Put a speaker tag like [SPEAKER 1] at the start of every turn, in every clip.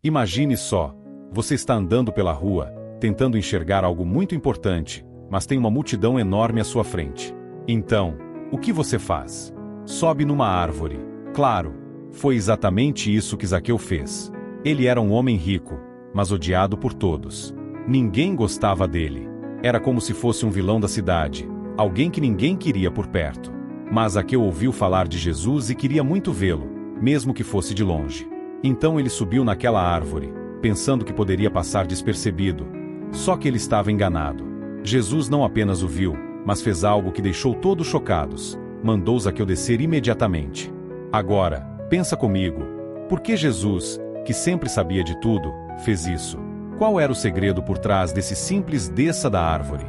[SPEAKER 1] Imagine só, você está andando pela rua, tentando enxergar algo muito importante, mas tem uma multidão enorme à sua frente. Então, o que você faz? Sobe numa árvore. Claro, foi exatamente isso que Zaqueu fez. Ele era um homem rico, mas odiado por todos. Ninguém gostava dele. Era como se fosse um vilão da cidade, alguém que ninguém queria por perto. Mas Zaqueu ouviu falar de Jesus e queria muito vê-lo, mesmo que fosse de longe. Então ele subiu naquela árvore, pensando que poderia passar despercebido. Só que ele estava enganado. Jesus não apenas o viu, mas fez algo que deixou todos chocados. Mandou Zaqueu descer imediatamente. Agora, pensa comigo. Por que Jesus, que sempre sabia de tudo, fez isso? Qual era o segredo por trás desse simples desça da árvore?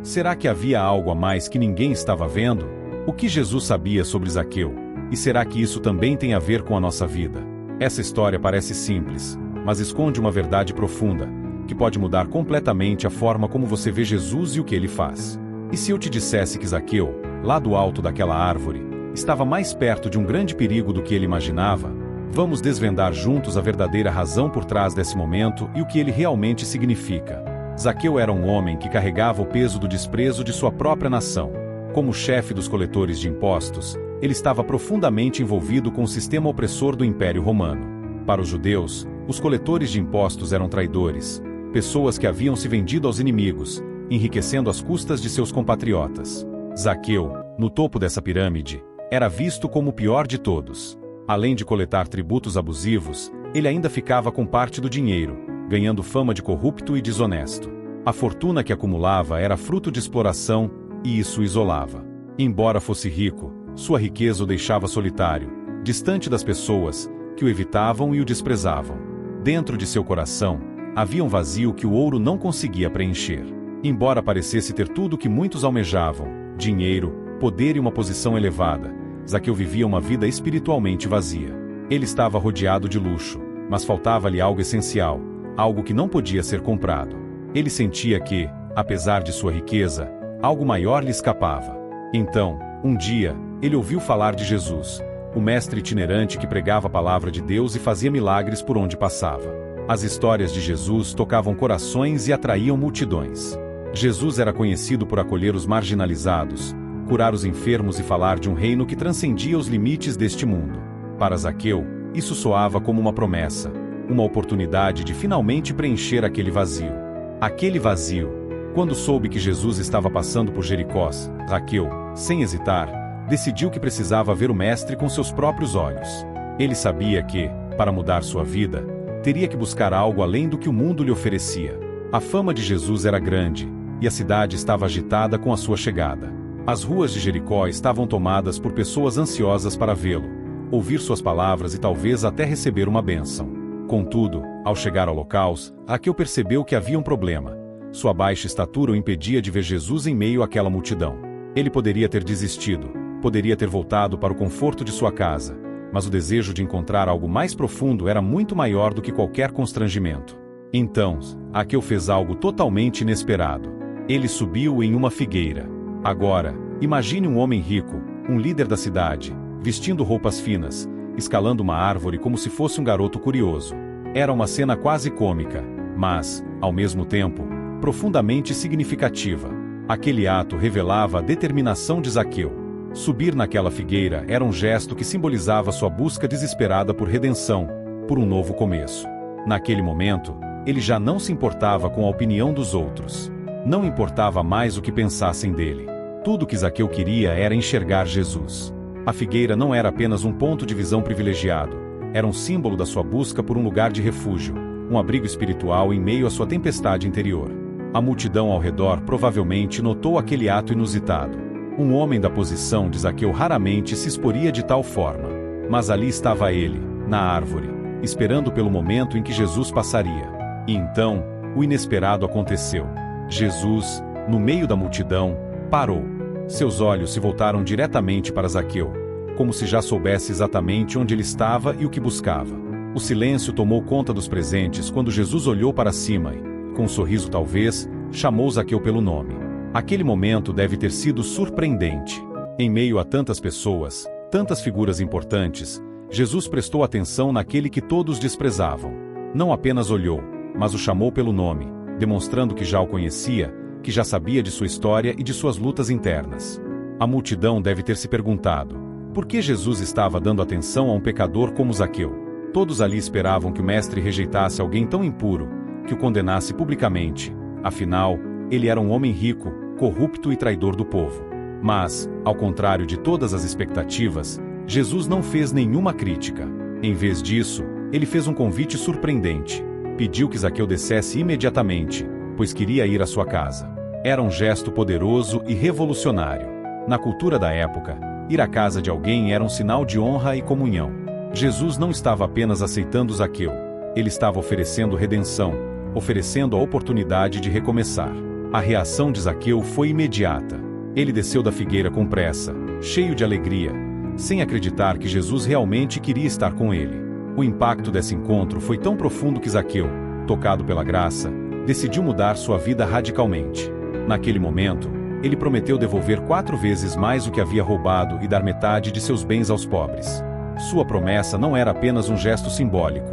[SPEAKER 1] Será que havia algo a mais que ninguém estava vendo? O que Jesus sabia sobre Zaqueu? E será que isso também tem a ver com a nossa vida? Essa história parece simples, mas esconde uma verdade profunda, que pode mudar completamente a forma como você vê Jesus e o que ele faz. E se eu te dissesse que Zaqueu, lá do alto daquela árvore, estava mais perto de um grande perigo do que ele imaginava? Vamos desvendar juntos a verdadeira razão por trás desse momento e o que ele realmente significa. Zaqueu era um homem que carregava o peso do desprezo de sua própria nação. Como chefe dos coletores de impostos, ele estava profundamente envolvido com o sistema opressor do Império Romano. Para os judeus, os coletores de impostos eram traidores, pessoas que haviam se vendido aos inimigos, enriquecendo às custas de seus compatriotas. Zaqueu, no topo dessa pirâmide, era visto como o pior de todos. Além de coletar tributos abusivos, ele ainda ficava com parte do dinheiro, ganhando fama de corrupto e desonesto. A fortuna que acumulava era fruto de exploração, e isso o isolava. Embora fosse rico, sua riqueza o deixava solitário, distante das pessoas, que o evitavam e o desprezavam. Dentro de seu coração, havia um vazio que o ouro não conseguia preencher. Embora parecesse ter tudo o que muitos almejavam, dinheiro, poder e uma posição elevada, Zaqueu vivia uma vida espiritualmente vazia. Ele estava rodeado de luxo, mas faltava-lhe algo essencial, algo que não podia ser comprado. Ele sentia que, apesar de sua riqueza, algo maior lhe escapava. Então, um dia, ele ouviu falar de Jesus, o mestre itinerante que pregava a palavra de Deus e fazia milagres por onde passava. As histórias de Jesus tocavam corações e atraíam multidões. Jesus era conhecido por acolher os marginalizados, curar os enfermos e falar de um reino que transcendia os limites deste mundo. Para Zaqueu, isso soava como uma promessa, uma oportunidade de finalmente preencher aquele vazio. Aquele vazio. Quando soube que Jesus estava passando por Jericó, Zaqueu, sem hesitar, decidiu que precisava ver o mestre com seus próprios olhos. Ele sabia que, para mudar sua vida, teria que buscar algo além do que o mundo lhe oferecia. A fama de Jesus era grande, e a cidade estava agitada com a sua chegada. As ruas de Jericó estavam tomadas por pessoas ansiosas para vê-lo, ouvir suas palavras e talvez até receber uma bênção. Contudo, ao chegar ao local, Zaqueu percebeu que havia um problema. Sua baixa estatura o impedia de ver Jesus em meio àquela multidão. Ele poderia ter desistido, poderia ter voltado para o conforto de sua casa, mas o desejo de encontrar algo mais profundo era muito maior do que qualquer constrangimento. Então, Zaqueu fez algo totalmente inesperado. Ele subiu em uma figueira. Agora, imagine um homem rico, um líder da cidade, vestindo roupas finas, escalando uma árvore como se fosse um garoto curioso. Era uma cena quase cômica, mas, ao mesmo tempo, profundamente significativa. Aquele ato revelava a determinação de Zaqueu. Subir naquela figueira era um gesto que simbolizava sua busca desesperada por redenção, por um novo começo. Naquele momento, ele já não se importava com a opinião dos outros. Não importava mais o que pensassem dele. Tudo que Zaqueu queria era enxergar Jesus. A figueira não era apenas um ponto de visão privilegiado, era um símbolo da sua busca por um lugar de refúgio, um abrigo espiritual em meio à sua tempestade interior. A multidão ao redor provavelmente notou aquele ato inusitado. Um homem da posição de Zaqueu raramente se exporia de tal forma. Mas ali estava ele, na árvore, esperando pelo momento em que Jesus passaria. E então, o inesperado aconteceu. Jesus, no meio da multidão, parou. Seus olhos se voltaram diretamente para Zaqueu, como se já soubesse exatamente onde ele estava e o que buscava. O silêncio tomou conta dos presentes quando Jesus olhou para cima e, com um sorriso talvez, chamou Zaqueu pelo nome. Aquele momento deve ter sido surpreendente. Em meio a tantas pessoas, tantas figuras importantes, Jesus prestou atenção naquele que todos desprezavam. Não apenas olhou, mas o chamou pelo nome, demonstrando que já o conhecia, que já sabia de sua história e de suas lutas internas. A multidão deve ter se perguntado: por que Jesus estava dando atenção a um pecador como Zaqueu? Todos ali esperavam que o mestre rejeitasse alguém tão impuro, que o condenasse publicamente. Afinal, ele era um homem rico, corrupto e traidor do povo. Mas, ao contrário de todas as expectativas, Jesus não fez nenhuma crítica. Em vez disso, ele fez um convite surpreendente. Pediu que Zaqueu descesse imediatamente, pois queria ir à sua casa. Era um gesto poderoso e revolucionário. Na cultura da época, ir à casa de alguém era um sinal de honra e comunhão. Jesus não estava apenas aceitando Zaqueu, ele estava oferecendo redenção, oferecendo a oportunidade de recomeçar. A reação de Zaqueu foi imediata. Ele desceu da figueira com pressa, cheio de alegria, sem acreditar que Jesus realmente queria estar com ele. O impacto desse encontro foi tão profundo que Zaqueu, tocado pela graça, decidiu mudar sua vida radicalmente. Naquele momento, ele prometeu devolver 4 vezes mais o que havia roubado e dar metade de seus bens aos pobres. Sua promessa não era apenas um gesto simbólico,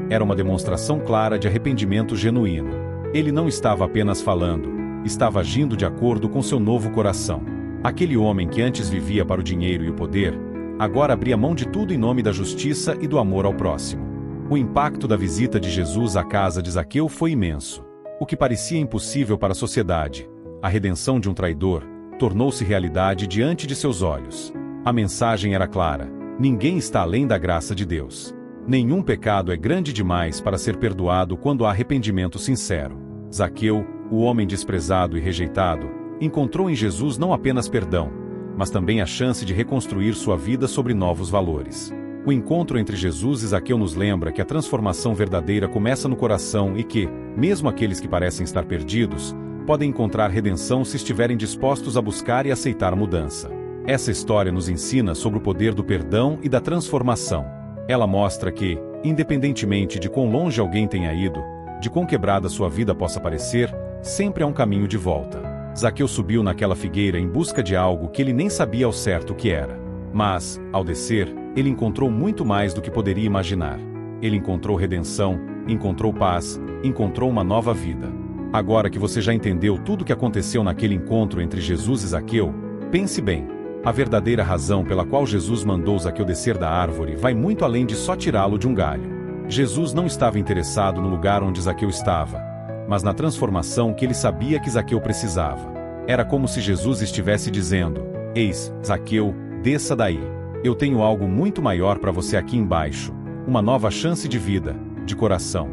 [SPEAKER 1] era uma demonstração clara de arrependimento genuíno. Ele não estava apenas falando, estava agindo de acordo com seu novo coração. Aquele homem que antes vivia para o dinheiro e o poder, agora abria mão de tudo em nome da justiça e do amor ao próximo. O impacto da visita de Jesus à casa de Zaqueu foi imenso. O que parecia impossível para a sociedade, a redenção de um traidor, tornou-se realidade diante de seus olhos. A mensagem era clara: ninguém está além da graça de Deus. Nenhum pecado é grande demais para ser perdoado quando há arrependimento sincero. Zaqueu, o homem desprezado e rejeitado, encontrou em Jesus não apenas perdão, mas também a chance de reconstruir sua vida sobre novos valores. O encontro entre Jesus e Zaqueu nos lembra que a transformação verdadeira começa no coração e que, mesmo aqueles que parecem estar perdidos, podem encontrar redenção se estiverem dispostos a buscar e aceitar a mudança. Essa história nos ensina sobre o poder do perdão e da transformação. Ela mostra que, independentemente de quão longe alguém tenha ido, de quão quebrada sua vida possa parecer, sempre há um caminho de volta. Zaqueu subiu naquela figueira em busca de algo que ele nem sabia ao certo o que era. Mas, ao descer, ele encontrou muito mais do que poderia imaginar. Ele encontrou redenção, encontrou paz, encontrou uma nova vida. Agora que você já entendeu tudo o que aconteceu naquele encontro entre Jesus e Zaqueu, pense bem. A verdadeira razão pela qual Jesus mandou Zaqueu descer da árvore vai muito além de só tirá-lo de um galho. Jesus não estava interessado no lugar onde Zaqueu estava, mas na transformação que ele sabia que Zaqueu precisava. Era como se Jesus estivesse dizendo: eis, Zaqueu, desça daí. Eu tenho algo muito maior para você aqui embaixo, uma nova chance de vida, de coração.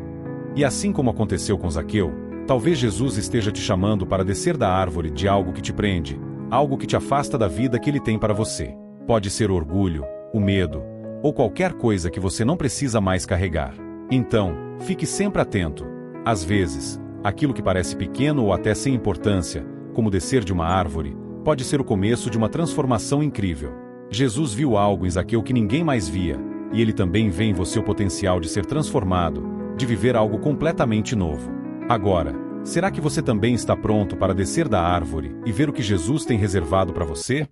[SPEAKER 1] E assim como aconteceu com Zaqueu, talvez Jesus esteja te chamando para descer da árvore de algo que te prende, algo que te afasta da vida que ele tem para você. Pode ser o orgulho, o medo, ou qualquer coisa que você não precisa mais carregar. Então, fique sempre atento. Às vezes, aquilo que parece pequeno ou até sem importância, como descer de uma árvore, pode ser o começo de uma transformação incrível. Jesus viu algo em Zaqueu que ninguém mais via, e ele também vê em você o potencial de ser transformado, de viver algo completamente novo. Agora, será que você também está pronto para descer da árvore e ver o que Jesus tem reservado para você?